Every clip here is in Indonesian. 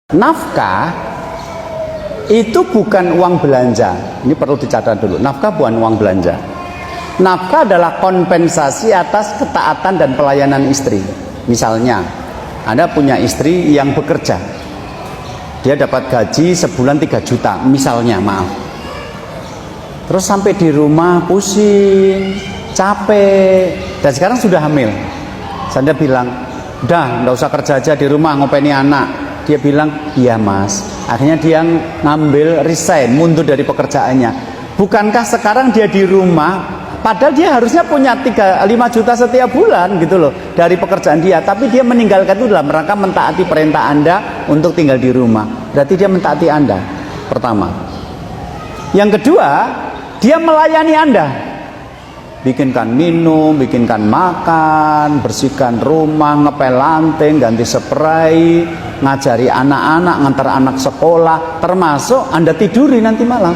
Nafkah itu bukan uang belanja. Ini perlu dicatat dulu. Nafkah bukan uang belanja. Nafkah adalah kompensasi atas ketaatan dan pelayanan istri. Misalnya, Anda punya istri yang bekerja. Dia dapat gaji sebulan 3 juta, misalnya, maaf. Terus sampai di rumah pusing, capek, dan sekarang sudah hamil. Saya bilang, udah, nggak usah kerja aja di rumah, ngopeni anak. Dia bilang, iya mas. Akhirnya dia ngambil resign, mundur dari pekerjaannya. Bukankah sekarang dia di rumah, padahal dia harusnya punya 5 juta setiap bulan gitu loh dari pekerjaan dia, tapi dia meninggalkan itu dalam rangka mentaati perintah Anda untuk tinggal di rumah. Berarti dia mentaati Anda, pertama. Yang kedua, dia melayani Anda, bikinkan minum, bikinkan makan, bersihkan rumah, ngepel lantai, ganti spray, ngajari anak-anak, ngantar anak sekolah, termasuk Anda tiduri nanti malam.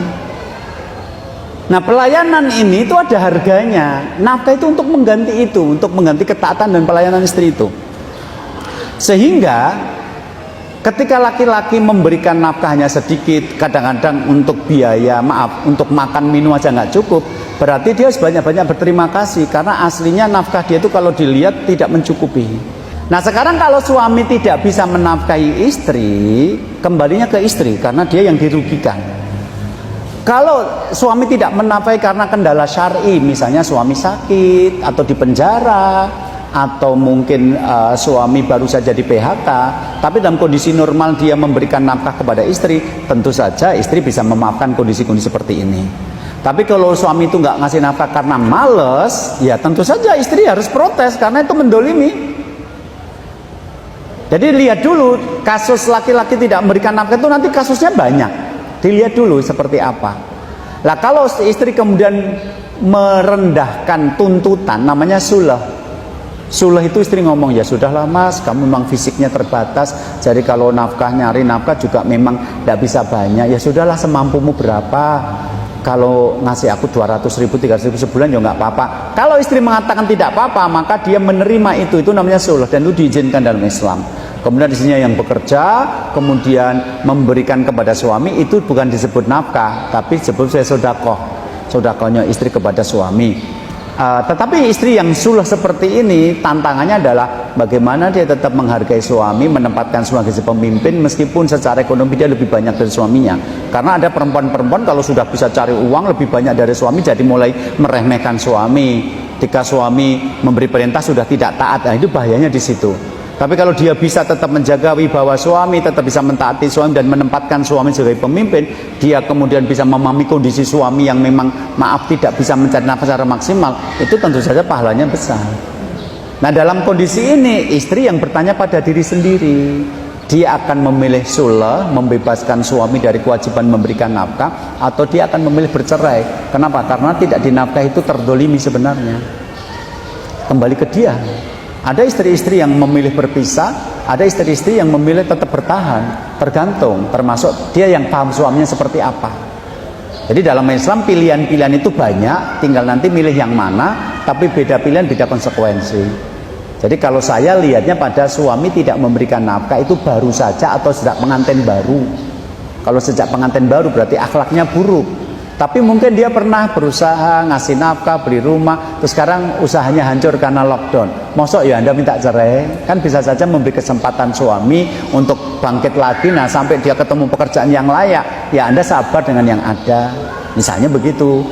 Nah, pelayanan ini itu ada harganya. Nafkah itu untuk mengganti itu, untuk mengganti ketaatan dan pelayanan istri itu. Sehingga ketika laki-laki memberikan nafkah hanya sedikit, kadang-kadang untuk biaya, untuk makan minum aja nggak cukup, berarti dia harus banyak-banyak berterima kasih, karena aslinya nafkah dia itu kalau dilihat tidak mencukupi. Nah, sekarang kalau suami tidak bisa menafkahi istri, kembalinya ke istri karena dia yang dirugikan. Kalau suami tidak menafkahi karena kendala syar'i, misalnya suami sakit atau di penjara, atau mungkin suami baru saja di PHK, tapi dalam kondisi normal dia memberikan nafkah kepada istri, tentu saja istri bisa memaafkan kondisi-kondisi seperti ini. Tapi kalau suami itu nggak ngasih nafkah karena males, ya tentu saja istri harus protes karena itu mendolimi. Jadi lihat dulu kasus laki-laki tidak memberikan nafkah itu, nanti kasusnya banyak. Dilihat dulu seperti apa. Lah kalau istri kemudian merendahkan tuntutan, namanya sulah. Sulah itu istri ngomong, ya sudahlah mas, kamu memang fisiknya terbatas, jadi kalau nyari nafkah juga memang tidak bisa banyak. Ya sudahlah, semampumu berapa. Kalau ngasih aku 200.000, 300.000 sebulan ya nggak apa-apa. Kalau istri mengatakan tidak apa-apa, maka dia menerima itu namanya sulah, dan itu diizinkan dalam Islam. Kemudian di sini yang bekerja, kemudian memberikan kepada suami, itu bukan disebut nafkah, tapi disebut sodakoh. Sodakohnya istri kepada suami. Tetapi istri yang sulah seperti ini, tantangannya adalah bagaimana dia tetap menghargai suami, menempatkan suami sebagai pemimpin meskipun secara ekonomi dia lebih banyak dari suaminya. Karena ada perempuan-perempuan kalau sudah bisa cari uang lebih banyak dari suami, jadi mulai meremehkan suami. Ketika suami memberi perintah sudah tidak taat, nah itu bahayanya di situ. Tapi kalau dia bisa tetap menjaga wibawa suami, tetap bisa mentaati suami dan menempatkan suami sebagai pemimpin, dia kemudian bisa memahami kondisi suami yang memang tidak bisa mencari nafkah secara maksimal, itu tentu saja pahalanya besar. Nah, dalam kondisi ini istri yang bertanya pada diri sendiri, dia akan memilih sulah, membebaskan suami dari kewajiban memberikan nafkah, atau dia akan memilih bercerai. Kenapa? Karena tidak dinafkahi itu terdolimi sebenarnya. Kembali ke dia. Ada istri-istri yang memilih berpisah, ada istri-istri yang memilih tetap bertahan, tergantung, termasuk dia yang paham suaminya seperti apa. Jadi dalam Islam pilihan-pilihan itu banyak, tinggal nanti milih yang mana, tapi beda pilihan beda konsekuensi. Jadi kalau saya lihatnya pada suami tidak memberikan nafkah itu baru saja atau sejak pengantin baru. Kalau sejak pengantin baru berarti akhlaknya buruk. Tapi mungkin dia pernah berusaha ngasih nafkah, beli rumah, terus sekarang usahanya hancur karena lockdown. Mosok ya Anda minta cerai? Kan bisa saja memberi kesempatan suami untuk bangkit lagi. Nah, sampai dia ketemu pekerjaan yang layak, ya Anda sabar dengan yang ada. Misalnya begitu.